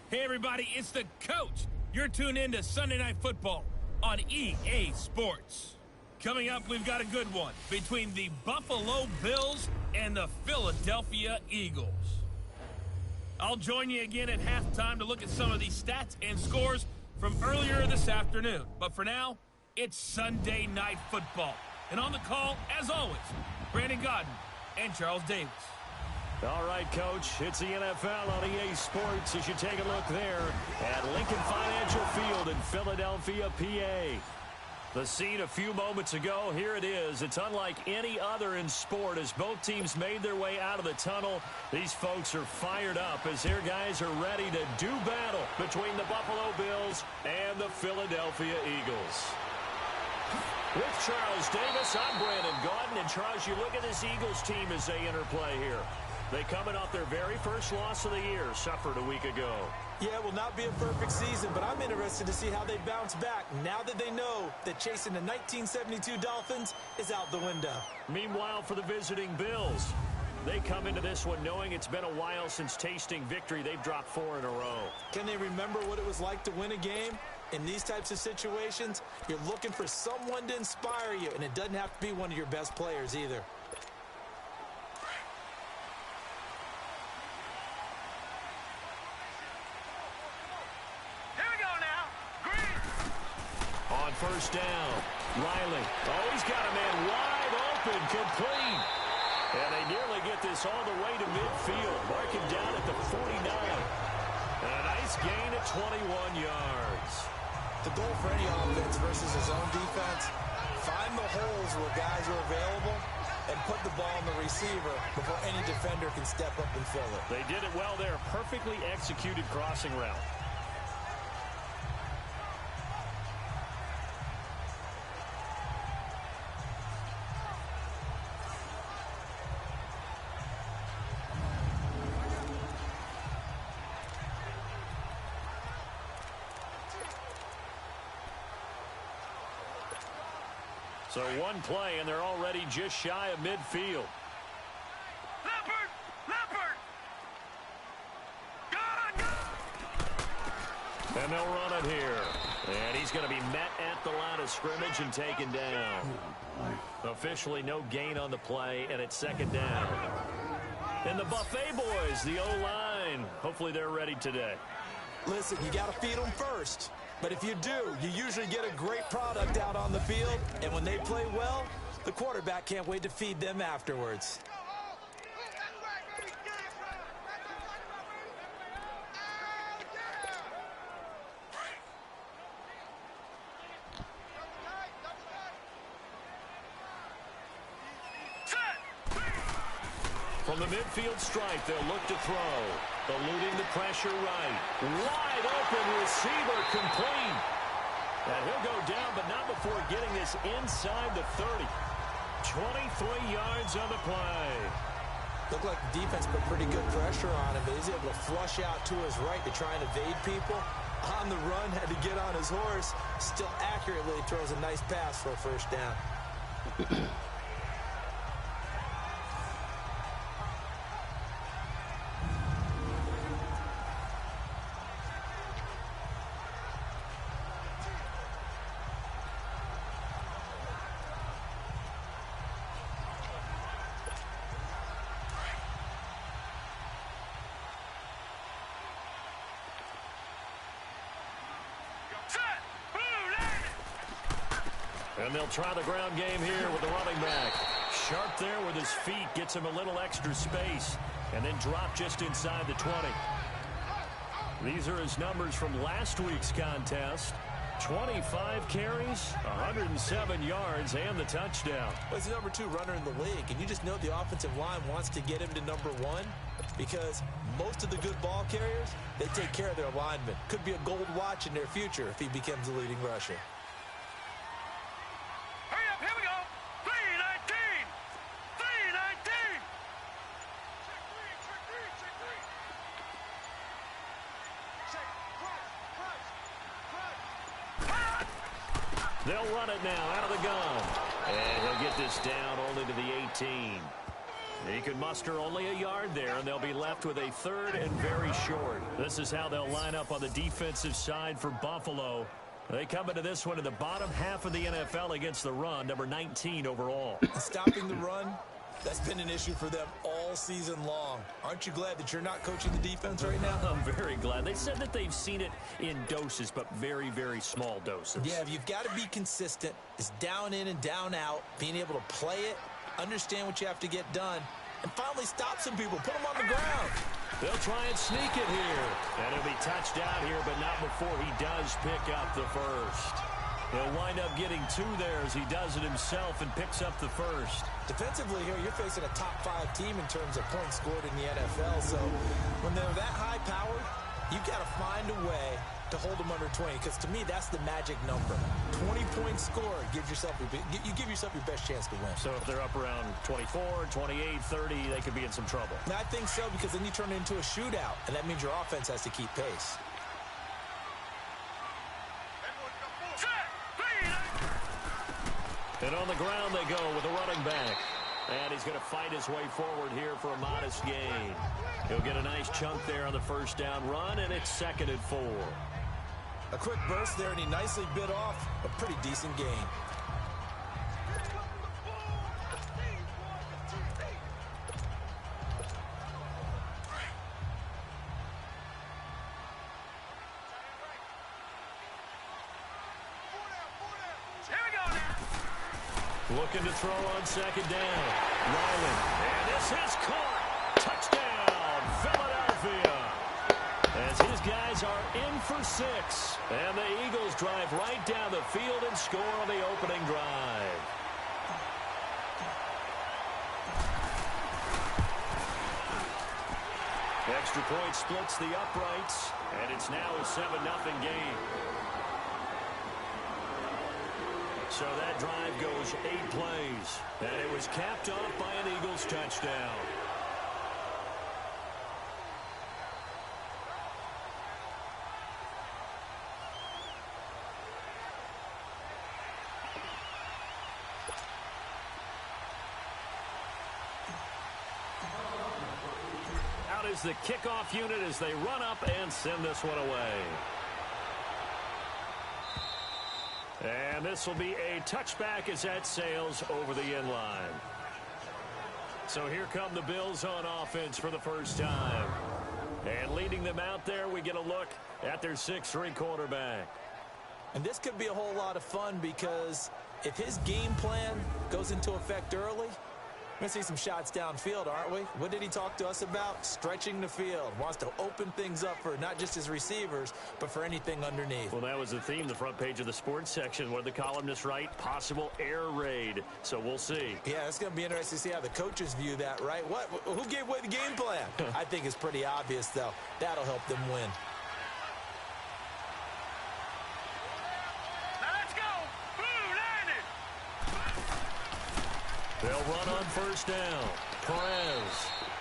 Hey everybody, it's the coach. You're tuned in to Sunday Night Football on EA Sports. Coming up, we've got a good one between the Buffalo Bills and the Philadelphia Eagles. I'll join you again at halftime to look at some of the stats and scores from earlier this afternoon. But for now, it's Sunday Night Football. And on the call, as always, Brandon Gaudin and Charles Davis. All right, Coach, it's the NFL on EA Sports as you take a look there at Lincoln Financial Field in Philadelphia, PA. The scene a few moments ago, here it is. It's unlike any other in sport as both teams made their way out of the tunnel. These folks are fired up as their guys are ready to do battle between the Buffalo Bills and the Philadelphia Eagles. With Charles Davis, I'm Brandon Gaudin. And Charles, you look at this Eagles team as they interplay here. They coming off their very first loss of the year, suffered a week ago. Yeah, it will not be a perfect season, but I'm interested to see how they bounce back now that they know that chasing the 1972 Dolphins is out the window. Meanwhile, for the visiting Bills, they come into this one knowing it's been a while since tasting victory. They've dropped 4 in a row. Can they remember what it was like to win a game? In these types of situations, you're looking for someone to inspire you, and it doesn't have to be one of your best players either. First down. Riley. Oh, he's got a man wide open, complete. And they nearly get this all the way to midfield. Mark him down at the 49. And a nice gain at 21 yards. The goal for any offense versus his own defense, find the holes where guys are available and put the ball on the receiver before any defender can step up and fill it. They did it well there. Perfectly executed crossing route. So one play, and they're already just shy of midfield. Leopard! Leopard! Go! And they'll run it here. And he's going to be met at the line of scrimmage and taken down. Officially no gain on the play, and it's second down. And the Buffet boys, the O-line, hopefully they're ready today. Listen, you got to feed them first. But if you do, you usually get a great product out on the field. And when they play well, the quarterback can't wait to feed them afterwards. From the midfield stripe, they'll look to throw. Eluding the pressure right. Wide open receiver complete. And he'll go down, but not before getting this inside the 30. 23 yards on the play. Looked like the defense put pretty good pressure on him, but he's able to flush out to his right to try and evade people. On the run, had to get on his horse. Still accurately throws a nice pass for a first down. And they'll try the ground game here with the running back. Sharp there with his feet, gets him a little extra space, and then drop just inside the 20. These are his numbers from last week's contest. 25 carries, 107 yards, and the touchdown. Well, he's the number 2 runner in the league, and you just know the offensive line wants to get him to number 1 because most of the good ball carriers, they take care of their linemen. Could be a gold watch in their future if he becomes the leading rusher. They'll run it now out of the gun. And he'll get this down only to the 18. He could muster only a yard there, and they'll be left with a third and very short. This is how they'll line up on the defensive side for Buffalo. They come into this one in the bottom half of the NFL against the run, number 19 overall. Stopping the run, that's been an issue for them all season long. Aren't you glad that you're not coaching the defense right now? I'm very glad. They said that they've seen it in doses, but very, very small doses. Yeah, you've got to be consistent. It's down in and down out, being able to play it, understand what you have to get done, and finally stop some people, put them on the ground. They'll try and sneak it here. And he'll be touched out here, but not before he does pick up the first. He'll wind up getting 2 there as he does it himself and picks up the first. Defensively here, you're facing a top 5 team in terms of points scored in the NFL. So when they're that high-powered, you got to find a way to hold them under 20, because to me, that's the magic number. 20 points scored, you give yourself your best chance to win. So if they're up around 24, 28, 30, they could be in some trouble. And I think so, because then you turn it into a shootout, and that means your offense has to keep pace. And on the ground they go with a running back. And he's going to fight his way forward here for a modest gain. He'll get a nice chunk there on the first down run, and it's 2nd and 4. A quick burst there, and he nicely bit off a pretty decent gain. Looking to throw on 2nd down. Ryland. And this is caught. Touchdown, Philadelphia. As his guys are in for 6. And the Eagles drive right down the field and score on the opening drive. Extra point splits the uprights. And it's now a 7-0 game. So that drive goes 8 plays. And it was capped off by an Eagles touchdown. Out is the kickoff unit as they run up and send this one away. And this will be a touchback as that sails over the end line. So here come the Bills on offense for the first time. And leading them out there, we get a look at their 6'3" quarterback. And this could be a whole lot of fun, because if his game plan goes into effect early, we're going to see some shots downfield, aren't we? What did he talk to us about? Stretching the field. Wants to open things up for not just his receivers, but for anything underneath. Well, that was the theme, the front page of the sports section. What did the columnists write? Possible air raid. So we'll see. Yeah, it's going to be interesting to see how the coaches view that, right? Who gave away the game plan? I think it's pretty obvious, though. That'll help them win. They'll run on first down. Perez.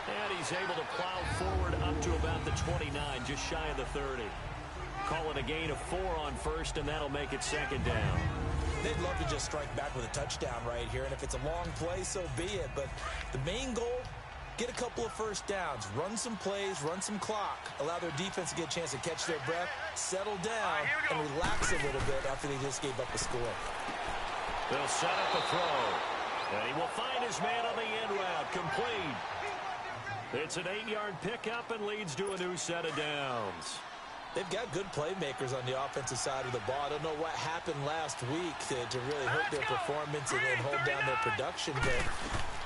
And he's able to plow forward up to about the 29, just shy of the 30. Call it a gain of 4 on first, and that'll make it 2nd down. They'd love to just strike back with a touchdown right here, and if it's a long play, so be it. But the main goal, get a couple of first downs, run some plays, run some clock, allow their defense to get a chance to catch their breath, settle down, and relax a little bit after they just gave up a score. They'll set up a throw. And he will find his man on the end route. Complete. It's an 8-yard pickup and leads to a new set of downs. They've got good playmakers on the offensive side of the ball. I don't know what happened last week to really hurt their performance and hold down their production, but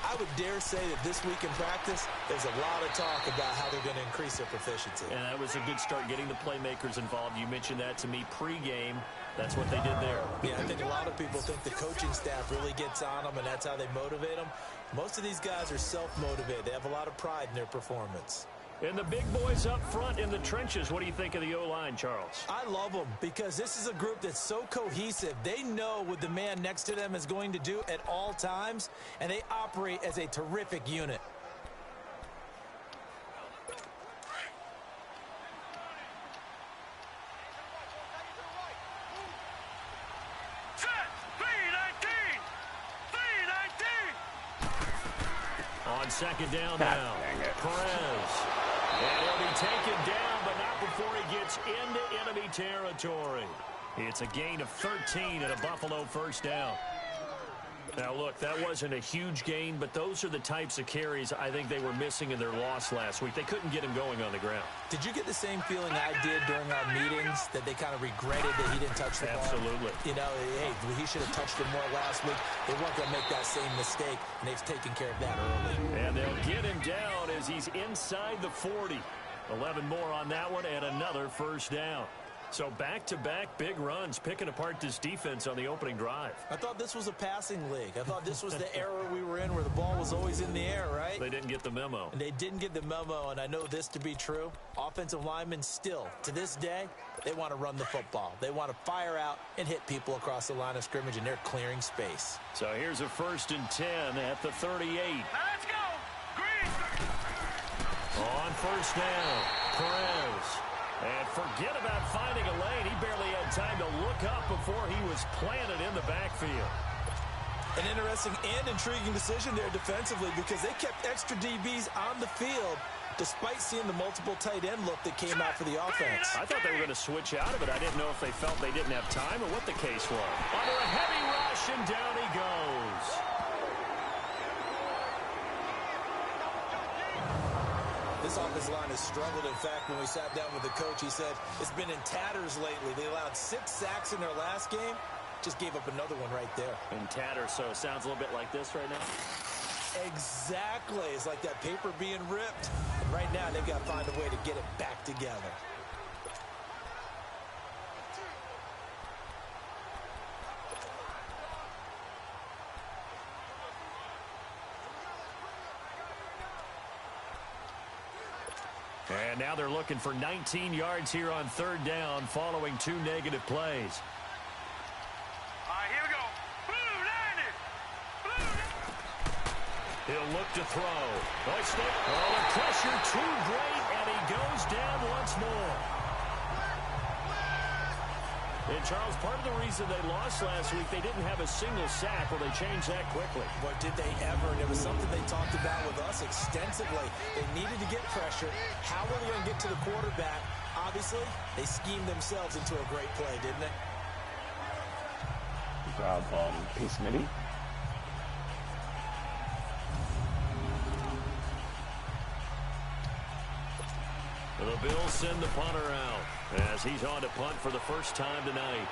I would dare say that this week in practice, there's a lot of talk about how they're going to increase their proficiency. And that was a good start, getting the playmakers involved. You mentioned that to me pregame. That's what they did there. Yeah, I think a lot of people think the coaching staff really gets on them, and that's how they motivate them. Most of these guys are self-motivated. They have a lot of pride in their performance. And the big boys up front in the trenches, what do you think of the O-line, Charles? I love them, because this is a group that's so cohesive. They know what the man next to them is going to do at all times, and they operate as a terrific unit. On on second down now. Perez. And he'll be taken down, but not before he gets into enemy territory. It's a gain of 13 and a Buffalo first down. Now, look, that wasn't a huge gain, but those are the types of carries I think they were missing in their loss last week. They couldn't get him going on the ground. Did you get the same feeling I did during our meetings, that they kind of regretted that he didn't touch the ball? Absolutely. You know, hey, he should have touched it more last week. They weren't going to make that same mistake, and they've taken care of that early. And they'll get him down as he's inside the 40. 11 more on that one and another first down. So back-to-back big runs, picking apart this defense on the opening drive. I thought this was a passing league. I thought this was the era we were in where the ball was always in the air, right? They didn't get the memo. And they didn't get the memo, and I know this to be true. Offensive linemen still, to this day, they want to run the football. They want to fire out and hit people across the line of scrimmage, and they're clearing space. So here's a 1st and 10 at the 38. Now let's go. Green. On first down, Perez. And forget about finding a lane. He barely had time to look up before he was planted in the backfield. An interesting and intriguing decision there defensively, because they kept extra DBs on the field despite seeing the multiple tight end look that came out for the offense. I thought they were going to switch out of it. I didn't know if they felt they didn't have time or what the case was. Under a heavy rush, and down he goes. This offensive line has struggled. In fact, when we sat down with the coach, he said it's been in tatters lately. They allowed 6 sacks in their last game. Just gave up another one right there. In tatters, so it sounds a little bit like this right now. Exactly. It's like that paper being ripped. And right now, they've got to find a way to get it back together. And now they're looking for 19 yards here on 3rd down following 2 negative plays. All right, here we go. Blue 90. He'll look to throw. Oh, the pressure too great, and he goes down once more. And, Charles, part of the reason they lost last week, they didn't have a single sack. Well, they changed that quickly. Boy, did they ever. And it was something they talked about with us extensively. They needed to get pressure. How were they going to get to the quarterback? Obviously, they schemed themselves into a great play, didn't they? Good job, Peace Mitty. The Bills send the punter out as he's on to punt for the first time tonight.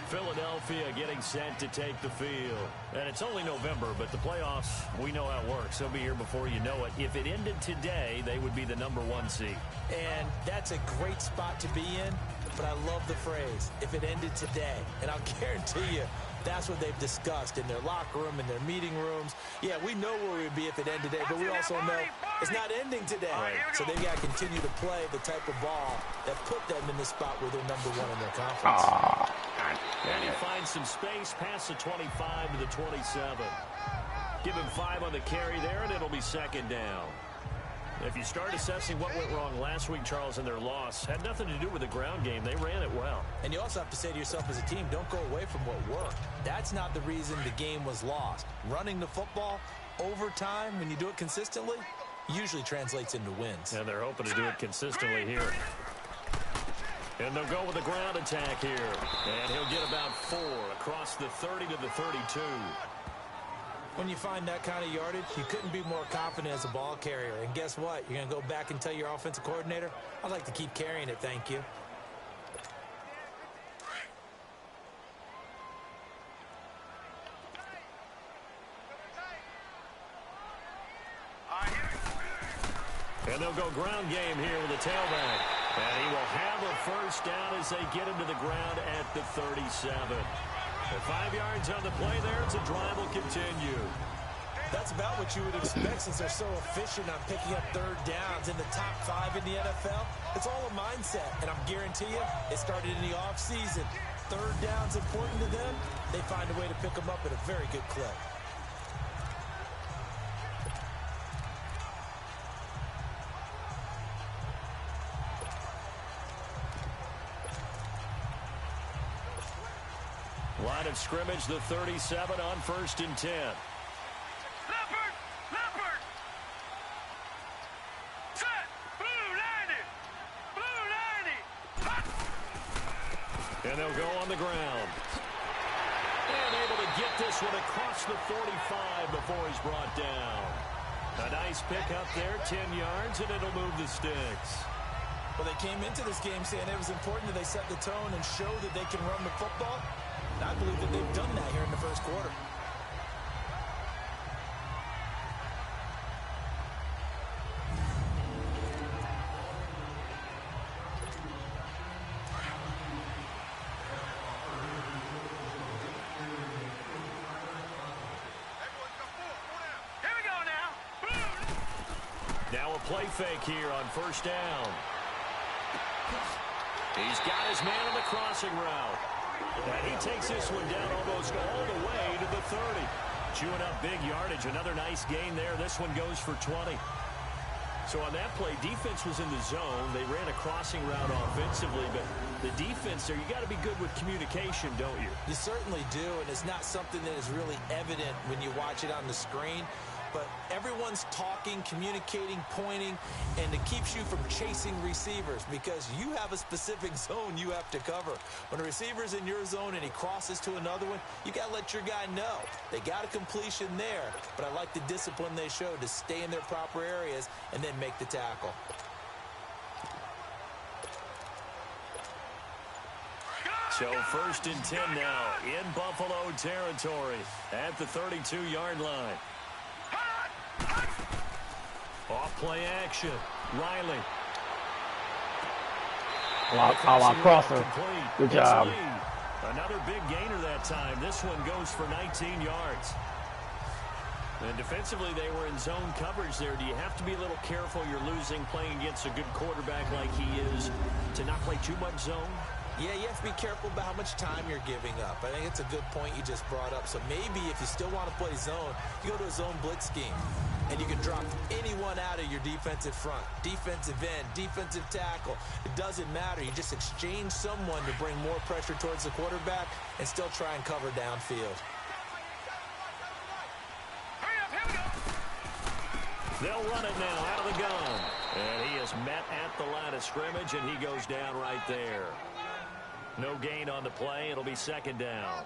Philadelphia getting set to take the field. And it's only November, but the playoffs, we know how it works. They'll be here before you know it. If it ended today, they would be the #1 seed. And that's a great spot to be in, but I love the phrase, if it ended today. And I'll guarantee you, that's what they've discussed in their locker room, in their meeting rooms. Yeah, we know where we'd be if it ended today, but we also know it's not ending today. So they've got to continue to play the type of ball that put them in the spot where they're #1 in their conference. And he finds some space past the 25 to the 27. Give him 5 on the carry there, and it'll be 2nd down. If you start assessing what went wrong last week, Charles, in their loss, had nothing to do with the ground game. They ran it well. And you also have to say to yourself as a team, don't go away from what worked. That's not the reason the game was lost. Running the football over time, when you do it consistently, usually translates into wins. And they're hoping to do it consistently here. And they'll go with a ground attack here. And he'll get about 4 across the 30 to the 32. When you find that kind of yardage, you couldn't be more confident as a ball carrier. And guess what? You're going to go back and tell your offensive coordinator, I'd like to keep carrying it, thank you. And they'll go ground game here with a tailback. And he will have a first down as they get him to the ground at the 37. And 5 yards on the play there, as the drive will continue. That's about what you would expect since they're so efficient on picking up 3rd downs in the top 5 in the NFL. It's all a mindset, and I'm guarantee you, it started in the offseason. 3rd down's important to them. They find a way to pick them up at a very good clip. Line of scrimmage, the 37 on 1st and 10. Leopard! Leopard! Set! Blue 90! Blue 90! Hot! And they'll go on the ground. And able to get this one across the 45 before he's brought down. A nice pick up there, 10 yards, and it'll move the sticks. Well, they came into this game saying it was important that they set the tone and show that they can run the football. And I believe that they've done that here in the first quarter. Here we go now! Now a play fake here on 1st down. He's got his man on the crossing route. And he takes this one down almost all the way to the 30. Chewing up big yardage. Another nice gain there. This one goes for 20. So on that play, defense was in the zone. They ran a crossing route offensively, but the defense there, you got to be good with communication, don't you? You certainly do, and it's not something that is really evident when you watch it on the screen. But everyone's talking, communicating, pointing, and it keeps you from chasing receivers because you have a specific zone you have to cover. When a receiver's in your zone and he crosses to another one, you got to let your guy know. They got a completion there, but I like the discipline they showed to stay in their proper areas and then make the tackle. So 1st and 10 now in Buffalo territory at the 32-yard line. Off play action. Riley. Crosser. Good job. Another big gainer that time. This one goes for 19 yards. And defensively, they were in zone coverage there. Do you have to be a little careful? You're losing playing against a good quarterback like he is to not play too much zone? Yeah, you have to be careful about how much time you're giving up. I think it's a good point you just brought up. So maybe if you still want to play zone, you go to a zone blitz scheme. And you can drop anyone out of your defensive front, defensive end, defensive tackle. It doesn't matter. You just exchange someone to bring more pressure towards the quarterback and still try and cover downfield. They'll run it now out of the gun. And he is met at the line of scrimmage, and he goes down right there. No gain on the play. It'll be 2nd down.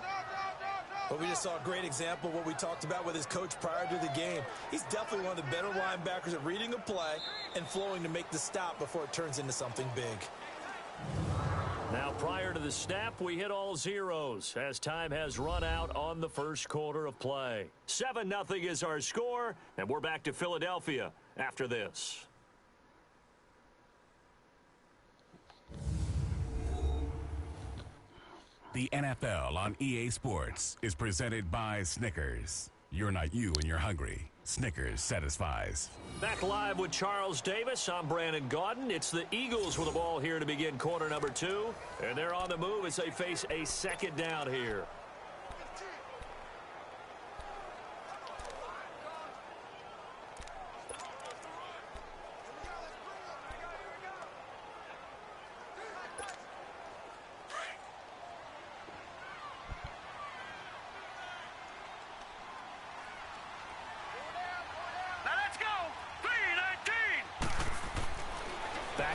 But we just saw a great example of what we talked about with his coach prior to the game. He's definitely one of the better linebackers at reading a play and flowing to make the stop before it turns into something big. Now, prior to the snap, we hit all zeros as time has run out on the first quarter of play. 7-0 is our score, and we're back to Philadelphia after this. The NFL on EA Sports is presented by Snickers. You're not you when you're hungry. Snickers satisfies. Back live with Charles Davis. I'm Brandon Gaudin. It's the Eagles with the ball here to begin quarter number 2. And they're on the move as they face a 2nd down here.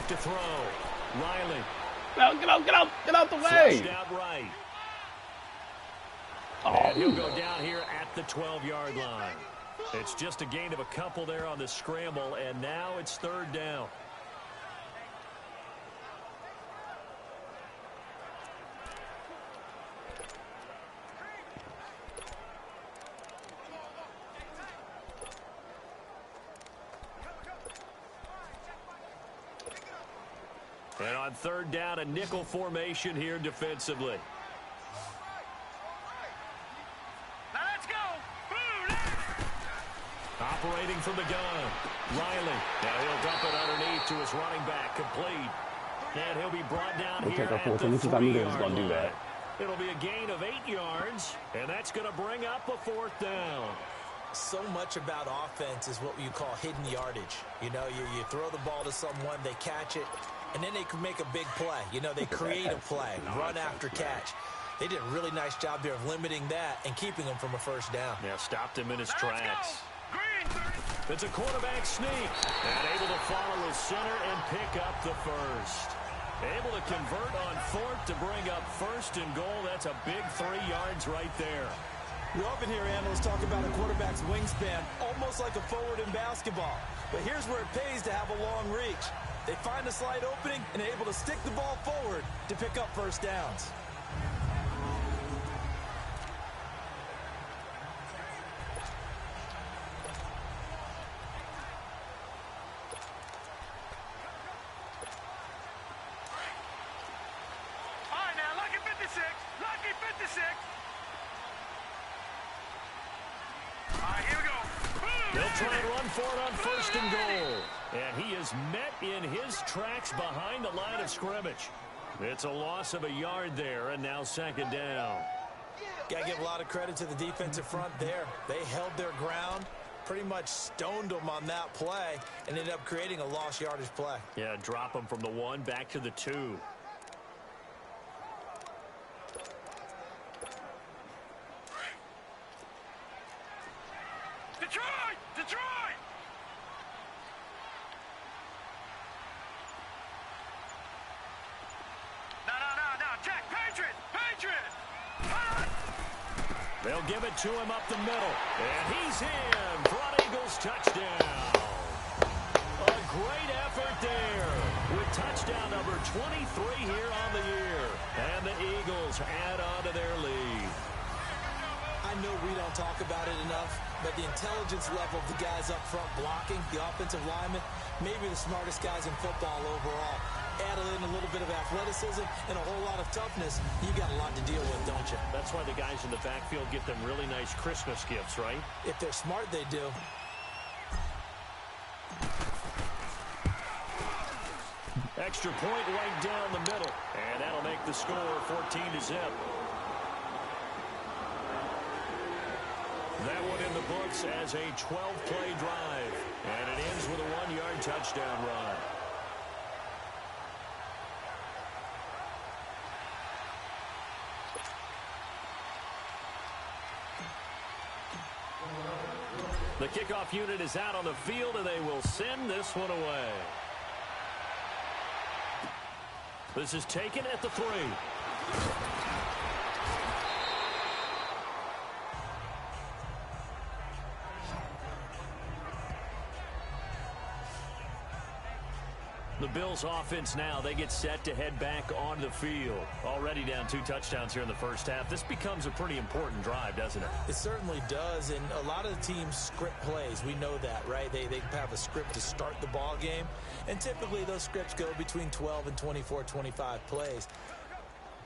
To throw. Riley. Get out the way. Flushed out right. Oh, and he'll go down here at the 12-yard line. It's just a gain of a couple there on the scramble, and now it's 3rd down. And on 3rd down, a nickel formation here defensively. Now let's go. Operating from the gun. Riley. Now he'll dump it underneath to his running back. Complete. And he'll be brought down here at the 3-yard line. It'll be a gain of 8 yards, and that's going to bring up a 4th down. So much about offense is what you call hidden yardage. You know, you throw the ball to someone, they catch it, and then they can make a big play. You know, they create a play, run after catch. They did a really nice job there of limiting that and keeping him from a first down. Yeah, stopped him in his tracks. It's a quarterback sneak. And able to follow his center and pick up the first. Able to convert on fourth to bring up first and goal. That's a big 3 yards right there. We often hear analysts talk about a quarterback's wingspan, almost like a forward in basketball. But here's where it pays to have a long reach. They find a slight opening and are able to stick the ball forward to pick up first downs. And he is met in his tracks behind the line of scrimmage. It's a loss of a yard there, and now second down. Got to give a lot of credit to the defensive front there. They held their ground, pretty much stoned them on that play, and ended up creating a lost yardage play. Yeah, drop them from the 1 back to the 2. Detroit! Detroit! They'll give it to him up the middle. And he's in. Front Eagles touchdown. A great effort there with touchdown number 23 here on the year. And the Eagles add on to their lead. I know we don't talk about it enough, but the intelligence level of the guys up front blocking, the offensive linemen, maybe the smartest guys in football overall. Add in a little bit of athleticism and a whole lot of toughness, you got a lot to deal with, don't you? That's why the guys in the backfield get them really nice Christmas gifts, right? If they're smart, they do. Extra point right down the middle. And that'll make the score 14-0. That one in the books as a 12-play drive. And it ends with a 1-yard touchdown run. The kickoff unit is out on the field, and they will send this one away. This is taken at the 3. The Bills offense now, they get set to head back on the field. Already down 2 touchdowns here in the first half. This becomes a pretty important drive, doesn't it? It certainly does, and a lot of the teams script plays. We know that, right? They have a script to start the ball game, and typically those scripts go between 12 and 24, 25 plays.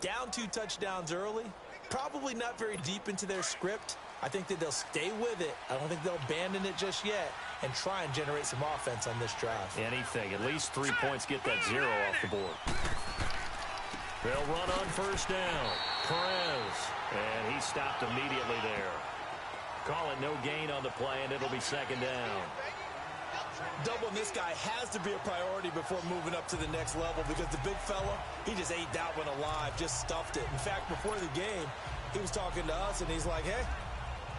Down 2 touchdowns early, probably not very deep into their script. I think that they'll stay with it. I don't think they'll abandon it just yet and try and generate some offense on this drive. Anything. At least 3 points, get that 0 off the board. They'll run on first down. Perez. And he stopped immediately there. Call it no gain on the play, and it'll be second down. Doubling this guy has to be a priority before moving up to the next level because the big fella, he just ate that one alive, just stuffed it. In fact, before the game, he was talking to us, and he's like, hey,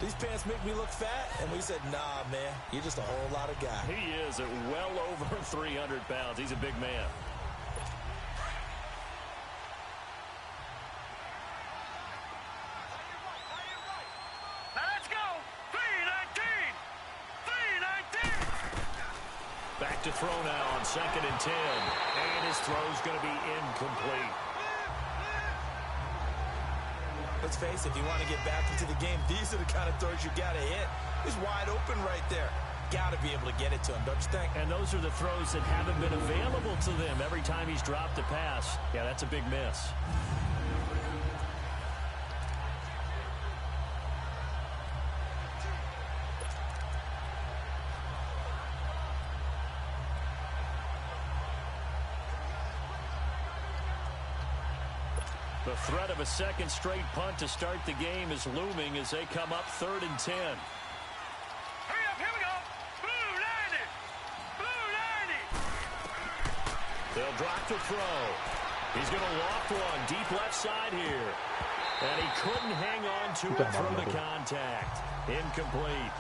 these pants make me look fat? And we said, nah, man, you're just a whole lot of guy. He is at well over 300 pounds. He's a big man. Now let's go. 3-19. 3-19. Back to throw now on 2nd and 10. And his throw's going to be incomplete. Let's face it, if you want to get back into the game, these are the kind of throws you got to hit. He's wide open right there. Got to be able to get it to him, don't you think? And those are the throws that haven't been available to them every time he's dropped a pass. Yeah, that's a big miss. The threat of a second straight punt to start the game is looming as they come up 3rd and 10. Hurry up, here we go. Blue 90. Blue 90. They'll drop to throw. He's going to loft one deep left side here. And he couldn't hang on to it through the contact. Incomplete.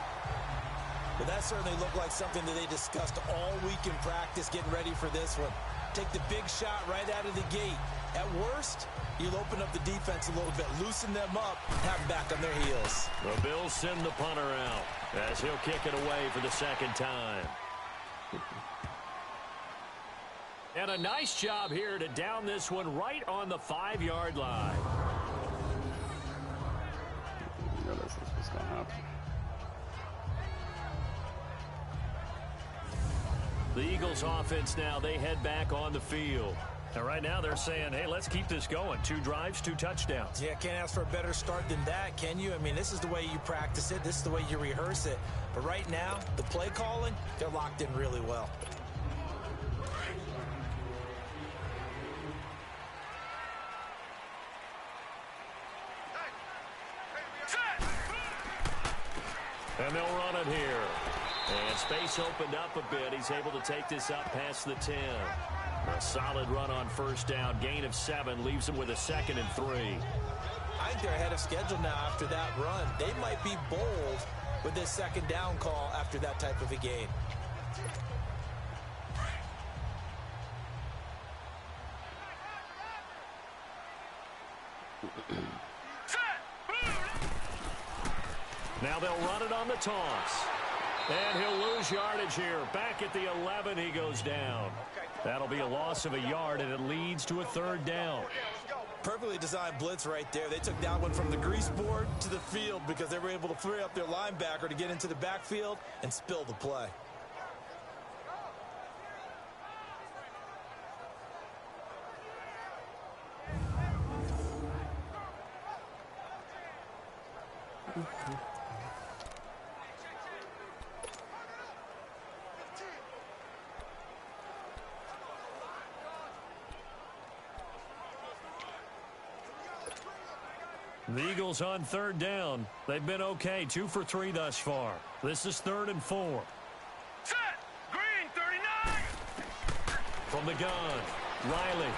Well, that certainly looked like something that they discussed all week in practice getting ready for this one. Take the big shot right out of the gate. At worst, you'll open up the defense a little bit, loosen them up, have them back on their heels. The Bills send the punter out as he'll kick it away for the second time. And a nice job here to down this one right on the 5-yard line. You know this is what's going to happen. The Eagles offense now, they head back on the field. And right now they're saying, hey, let's keep this going. 2 drives, 2 touchdowns. Yeah, can't ask for a better start than that, can you? I mean, this is the way you practice it. This is the way you rehearse it. But right now, the play calling, they're locked in really well. And they'll run it here. And space opened up a bit. He's able to take this up past the 10. A solid run on first down. Gain of 7 leaves him with a 2nd and 3. I think they're ahead of schedule now after that run. They might be bold with this 2nd down call after that type of a gain. Now they'll run it on the toss. And he'll lose yardage here. Back at the 11, he goes down. That'll be a loss of a yard, and it leads to a 3rd down. Perfectly designed blitz right there. They took that one from the grease board to the field because they were able to free up their linebacker to get into the backfield and spill the play. The Eagles on 3rd down. They've been okay, 2 for 3 thus far. This is 3rd and 4. Set. Green, 39. From the gun, Riley.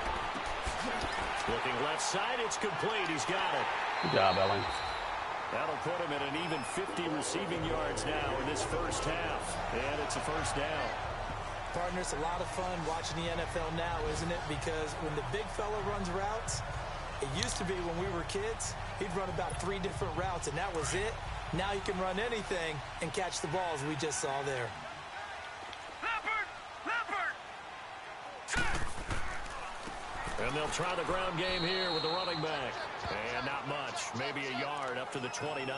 Looking left side, it's complete. He's got it. Good job, Ellen. That'll put him at an even 50 receiving yards now in this first half. And it's a 1st down. Partner, it's a lot of fun watching the NFL now, isn't it? Because when the big fella runs routes, it used to be when we were kids, he'd run about 3 different routes, and that was it. Now he can run anything and catch the balls we just saw there. Leopard. Set. And they'll try the ground game here with the running back. And not much, maybe a yard up to the 29.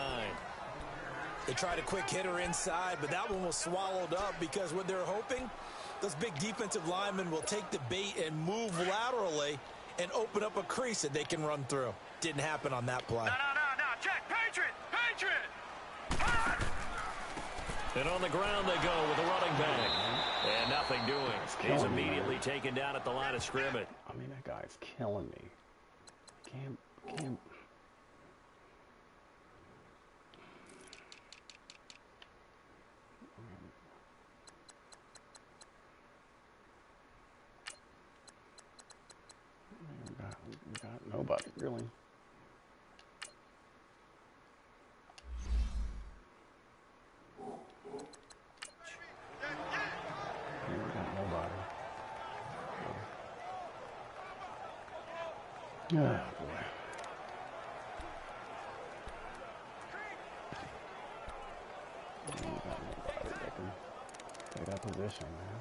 They tried a quick hitter inside, but that one was swallowed up because what they're hoping, those big defensive linemen will take the bait and move laterally and open up a crease that they can run through. Didn't happen on that play. No. Check. Patriot. And on the ground they go with the running back. And nothing doing. He's immediately taken down at the line of scrimmage. I mean, that guy's killing me. Can't. We got nobody, really. We got nobody. Oh, boy. We got nobody that can take that position, man.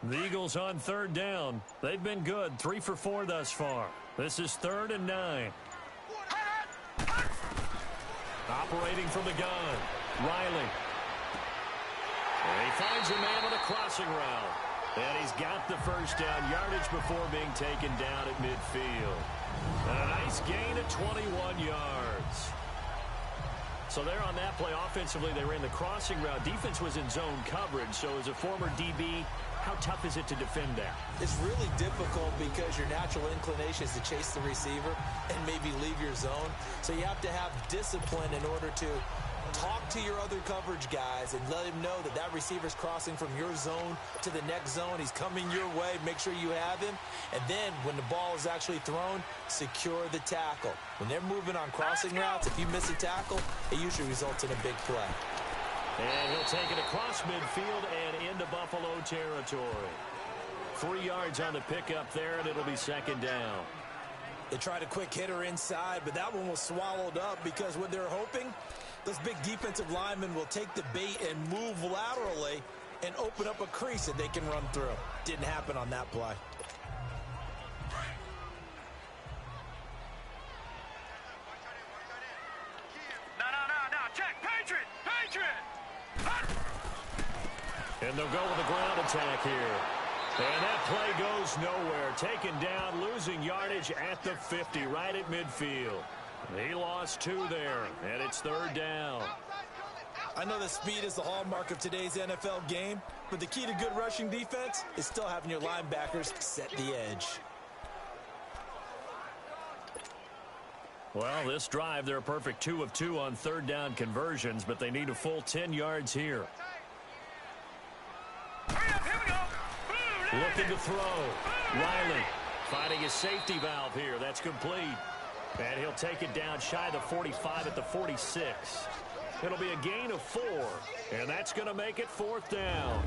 The Eagles on 3rd down. They've been good, 3 for 4 thus far. This is 3rd and 9. Operating from the gun, Riley. And he finds a man on a crossing route. And he's got the first down, yardage before being taken down at midfield. And a nice gain of 21 yards. So there on that play, offensively, they ran the crossing route. Defense was in zone coverage, so as a former DB, how tough is it to defend that? It's really difficult because your natural inclination is to chase the receiver and maybe leave your zone. So you have to have discipline in order to Talk to your other coverage guys and let him know that that receiver's crossing from your zone to the next zone. He's coming your way. Make sure you have him. And then when the ball is actually thrown, secure the tackle. When they're moving on crossing routes, if you miss a tackle, it usually results in a big play. And he'll take it across midfield and into Buffalo territory. 3 yards on the pickup there, and it'll be second down. They tried a quick hitter inside, but that one was swallowed up because what they're hoping, those big defensive linemen will take the bait and move laterally and open up a crease that they can run through. Didn't happen on that play. No. Check. Patriot. And they'll go with a ground attack here. And that play goes nowhere. Taken down, losing yardage at the 50, right at midfield. He lost 2 there, and it's third down. I know that speed is the hallmark of today's NFL game, but the key to good rushing defense is still having your linebackers set the edge. Well, this drive, they're a perfect 2 of 2 on third down conversions, but they need a full 10 yards here. Hurry up, here we go. Looking to throw. Riley finding his safety valve here. That's complete. And he'll take it down shy of the 45 at the 46. It'll be a gain of 4, and that's going to make it fourth down.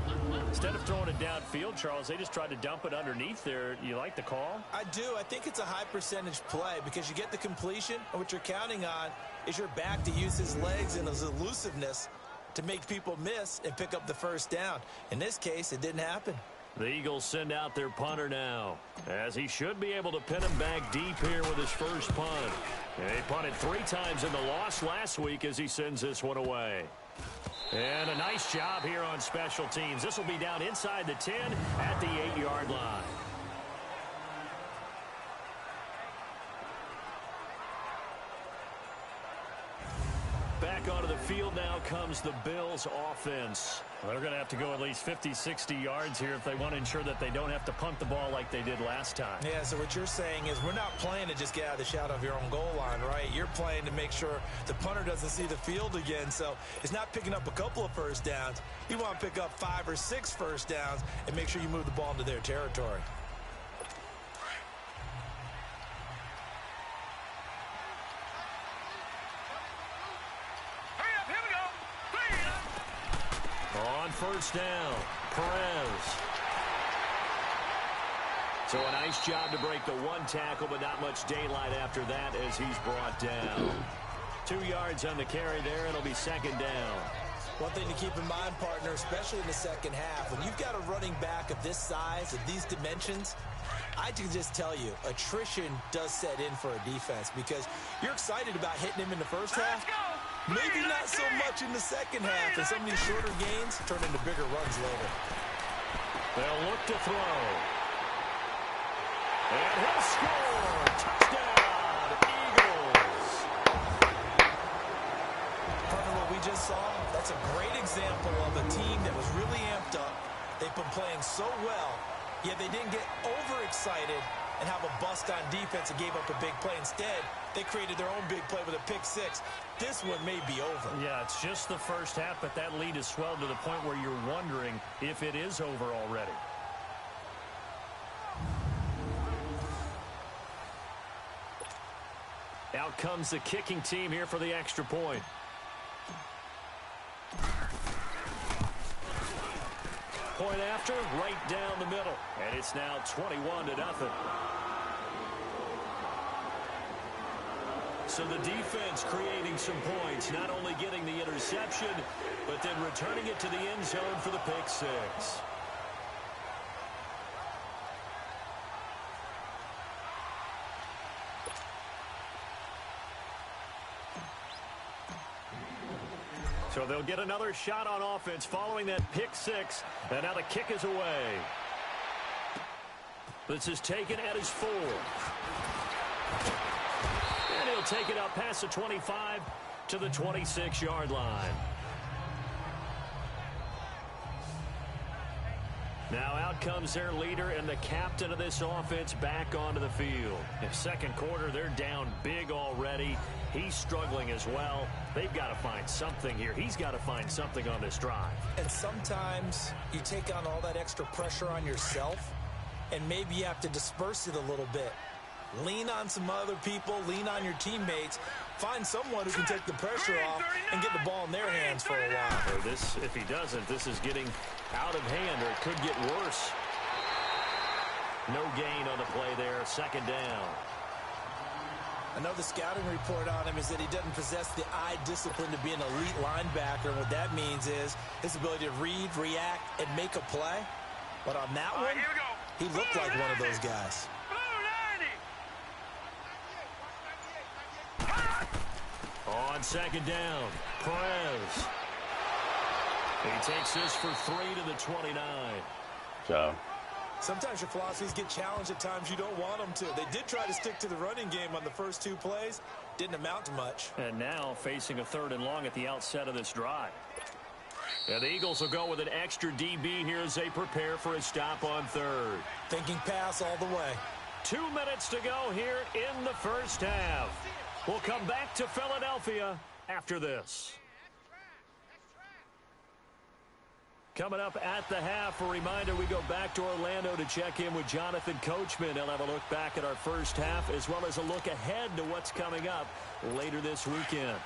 Instead of throwing it downfield, Charles, they just tried to dump it underneath there. You like the call? I do. I think it's a high percentage play because you get the completion, and what you're counting on is your back to use his legs and his elusiveness to make people miss and pick up the first down. In this case, it didn't happen. The Eagles send out their punter now, as he should be able to pin him back deep here with his first punt. And he punted 3 times in the loss last week as he sends this one away. And a nice job here on special teams. This will be down inside the 10 at the 8-yard line. Back onto the field now comes the Bills offense. They're going to have to go at least 50, 60 yards here if they want to ensure that they don't have to punt the ball like they did last time. Yeah, so what you're saying is we're not playing to just get out of the shadow of your own goal line, right? You're playing to make sure the punter doesn't see the field again. So it's not picking up a couple of first downs. You want to pick up 5 or 6 first downs and make sure you move the ball into their territory. On first down, Perez. So a nice job to break the 1 tackle, but not much daylight after that as he's brought down. 2 yards on the carry there. It'll be second down. One thing to keep in mind, partner, especially in the second half, when you've got a running back of this size, of these dimensions, I can just tell you, attrition does set in for a defense because you're excited about hitting him in the first half. Maybe not so much in the second half, and some of these shorter gains turn into bigger runs later. They'll look to throw. And he'll score! Touchdown, Eagles! Partner, what we just saw, that's a great example of a team that was really amped up. They've been playing so well, yet they didn't get overexcited and have a bust on defense and gave up a big play. Instead, they created their own big play with a pick 6. This one may be over. Yeah, it's just the first half, but that lead has swelled to the point where you're wondering if it is over already. Out comes the kicking team here for the extra point. Point after, right down the middle. And it's now 21-0. So the defense creating some points, not only getting the interception, but then returning it to the end zone for the pick 6. So they'll get another shot on offense following that pick 6, and now the kick is away. This is taken at his 4. And he'll take it up past the 25 to the 26-yard line. Now out comes their leader and the captain of this offense back onto the field. In second quarter, they're down big already. He's struggling as well. They've got to find something here. He's got to find something on this drive. And sometimes you take on all that extra pressure on yourself, and maybe you have to disperse it a little bit. Lean on some other people, lean on your teammates. Find someone who can take the pressure off and get the ball in their hands for a while. Or this, if he doesn't, this is getting out of hand, or it could get worse. No gain on the play there, second down. I know the scouting report on him is that he doesn't possess the eye discipline to be an elite linebacker. What that means is his ability to read, react, and make a play. But on that one, he looked like one of those guys. On second down, Perez. He takes this for 3 to the 29. Good job. Sometimes your philosophies get challenged at times you don't want them to. They did try to stick to the running game on the first 2 plays. Didn't amount to much. And now facing a 3rd and long at the outset of this drive. And the Eagles will go with an extra DB here as they prepare for a stop on 3rd. Thinking pass all the way. 2 minutes to go here in the first half. We'll come back to Philadelphia after this. Coming up at the half, a reminder, we go back to Orlando to check in with Jonathan Coachman. He'll have a look back at our first half as well as a look ahead to what's coming up later this weekend.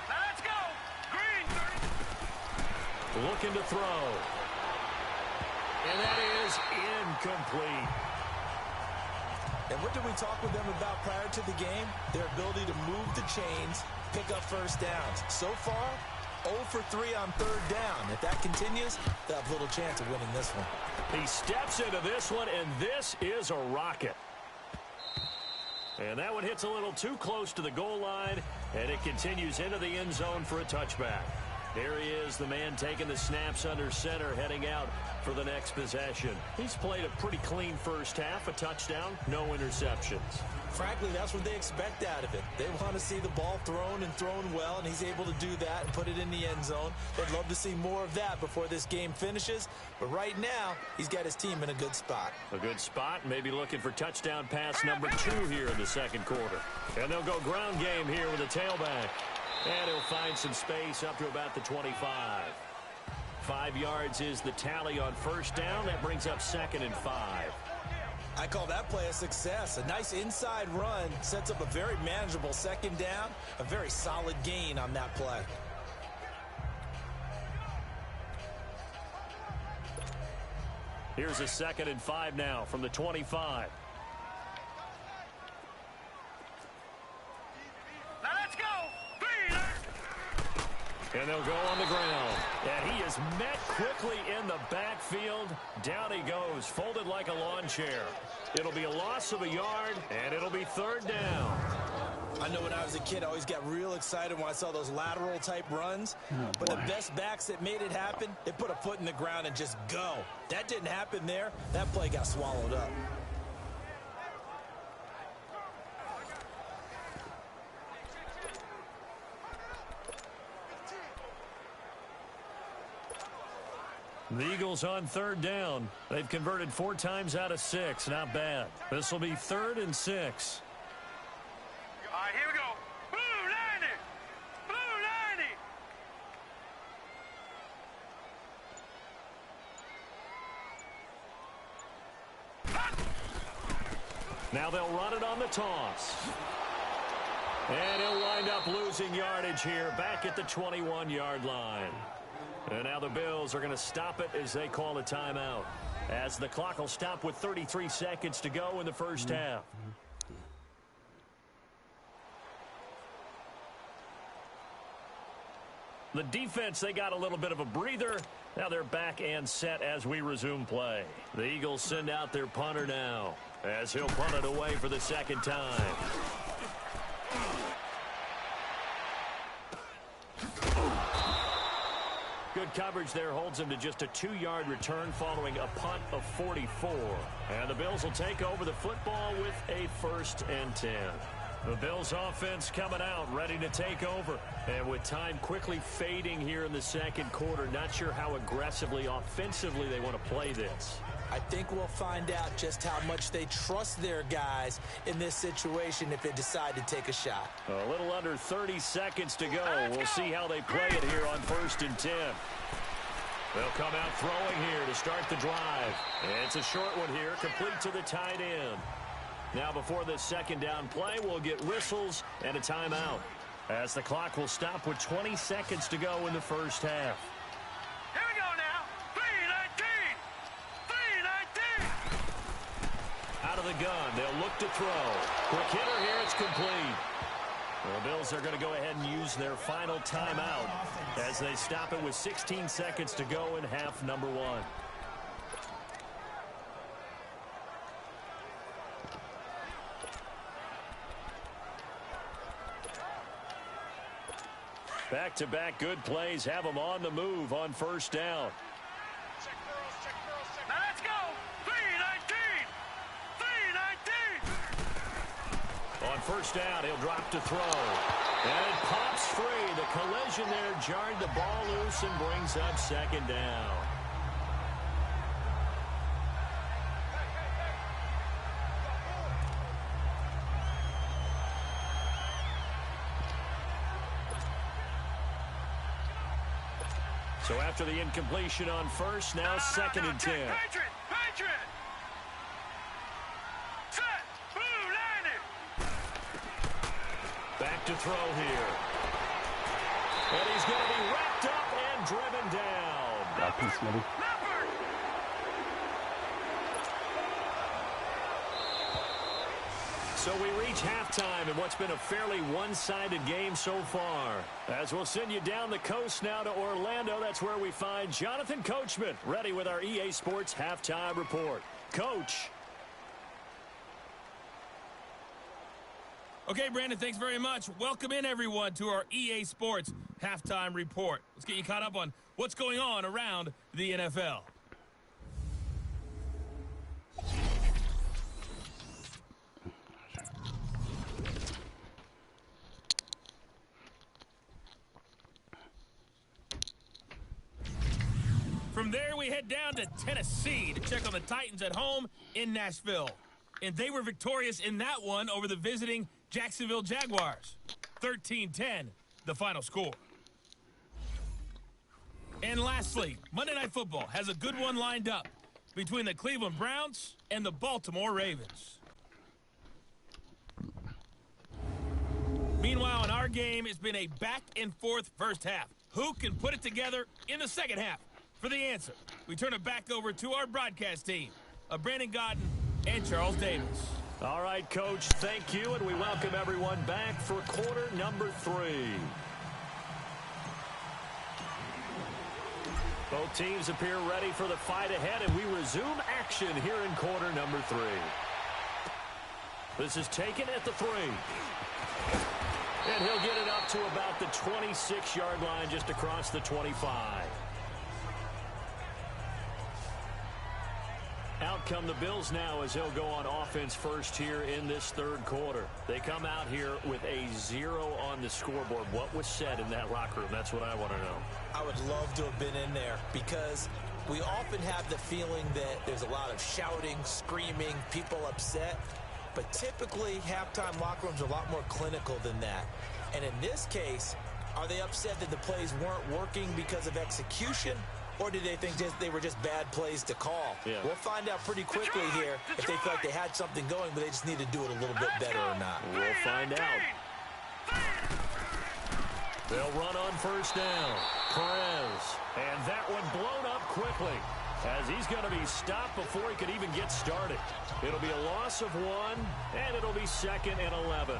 Let's go. Green. Looking to throw. And that is incomplete. And what did we talk with them about prior to the game? Their ability to move the chains, pick up first downs. So far, 0 for 3 on 3rd down. If that continues, they'll have little chance of winning this one. He steps into this one, and this is a rocket. And that one hits a little too close to the goal line, and it continues into the end zone for a touchback. There he is, the man taking the snaps under center, heading out for the next possession. He's played a pretty clean first half, a touchdown, no interceptions. Frankly, that's what they expect out of it. They want to see the ball thrown and thrown well, and he's able to do that and put it in the end zone. They'd love to see more of that before this game finishes. But right now, he's got his team in a good spot. A good spot, maybe looking for touchdown pass number 2 here in the second quarter. And they'll go ground game here with a tailback. And he'll find some space up to about the 25. 5 yards is the tally on first down. That brings up 2nd and 5. I call that play a success. A nice inside run sets up a very manageable 2nd down. A very solid gain on that play. Here's a 2nd and 5 now from the 25. Now let's go. Green. And they'll go on the ground. And he is met quickly in the backfield. Down he goes, folded like a lawn chair. It'll be a loss of a yard, and it'll be 3rd down. I know when I was a kid, I always got real excited when I saw those lateral-type runs. But the best backs that made it happen, they put a foot in the ground and just go. That didn't happen there. That play got swallowed up. The Eagles on 3rd down. They've converted 4 times out of 6. Not bad. This will be 3rd and 6. All right, here we go. Blue 90. Blue 90. Now they'll run it on the toss. And he'll wind up losing yardage here back at the 21-yard line. And now the Bills are going to stop it as they call a timeout. As the clock will stop with 33 seconds to go in the first half. The defense, they got a little bit of a breather. Now they're back and set as we resume play. The Eagles send out their punter now as he'll punt it away for the 2nd time. Good coverage there holds him to just a 2-yard return following a punt of 44. And the Bills will take over the football with a 1st and 10. The Bills offense coming out, ready to take over. And with time quickly fading here in the second quarter, not sure how aggressively, offensively they want to play this. I think we'll find out just how much they trust their guys in this situation if they decide to take a shot. A little under 30 seconds to go. We'll see how they play it here on 1st and 10. They'll come out throwing here to start the drive. It's a short one here, complete to the tight end. Now before this second down play, we'll get whistles and a timeout, as the clock will stop with 20 seconds to go in the first half. Here we go now. 3-19. 3-19. Out of the gun, they'll look to throw. Quick hitter here, it's complete. The Bills are going to go ahead and use their final timeout as they stop it with 16 seconds to go in half number 1. Back-to-back good plays have them on the move on first down. Now let's go. 3-19. 3-19. On first down, he'll drop to throw. And it pops free. The collision there jarred the ball loose and brings up second down. So after the incompletion on first, now 2nd and 10. Patriot. Set. Blue landed. Back to throw here. And he's going to be wrapped up and driven down. Got him, Smitty. Leopard. So we reach halftime in what's been a fairly one-sided game so far. As we'll send you down the coast now to Orlando, that's where we find Jonathan Coachman, ready with our EA Sports Halftime Report. Coach. Okay, Brandon, thanks very much. Welcome in, everyone, to our EA Sports Halftime Report. Let's get you caught up on what's going on around the NFL. From there, we head down to Tennessee to check on the Titans at home in Nashville. And they were victorious in that one over the visiting Jacksonville Jaguars. 13-10, the final score. And lastly, Monday Night Football has a good one lined up between the Cleveland Browns and the Baltimore Ravens. Meanwhile, in our game, it's been a back-and-forth first half. Who can put it together in the second half? For the answer, we turn it back over to our broadcast team of Brandon Gaudin and Charles Davis. All right, Coach, thank you, and we welcome everyone back for quarter number 3. Both teams appear ready for the fight ahead, and we resume action here in quarter number 3. This is taken at the 3. And he'll get it up to about the 26-yard line, just across the 25. Out come the Bills now as he'll go on offense first here in this third quarter. They come out here with a 0 on the scoreboard. What was said in that locker room? That's what I want to know. I would love to have been in there because we often have the feeling that there's a lot of shouting, screaming, people upset. But typically, halftime locker rooms are a lot more clinical than that. And in this case, are they upset that the plays weren't working because of execution? Or did they think they were just bad plays to call? Yeah. We'll find out pretty quickly here if they feel like they had something going, but they just need to do it a little bit better or not. We'll find out. They'll run on first down. Perez. And that one blown up quickly as he's going to be stopped before he could even get started. It'll be a loss of 1, and it'll be 2nd and 11.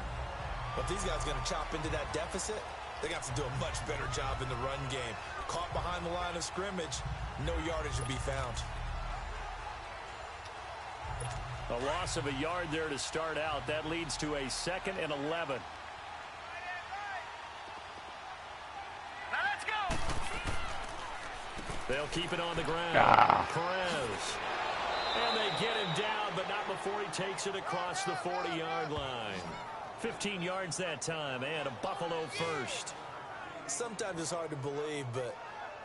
But these guys going to chop into that deficit? They got to do a much better job in the run game. Caught behind the line of scrimmage, no yardage to be found. A loss of a yard there to start out. That leads to a 2nd and 11. Now let's go. They'll keep it on the ground. Perez. And they get him down, but not before he takes it across the 40-yard line. 15 yards that time, and a Buffalo first. Sometimes it's hard to believe, but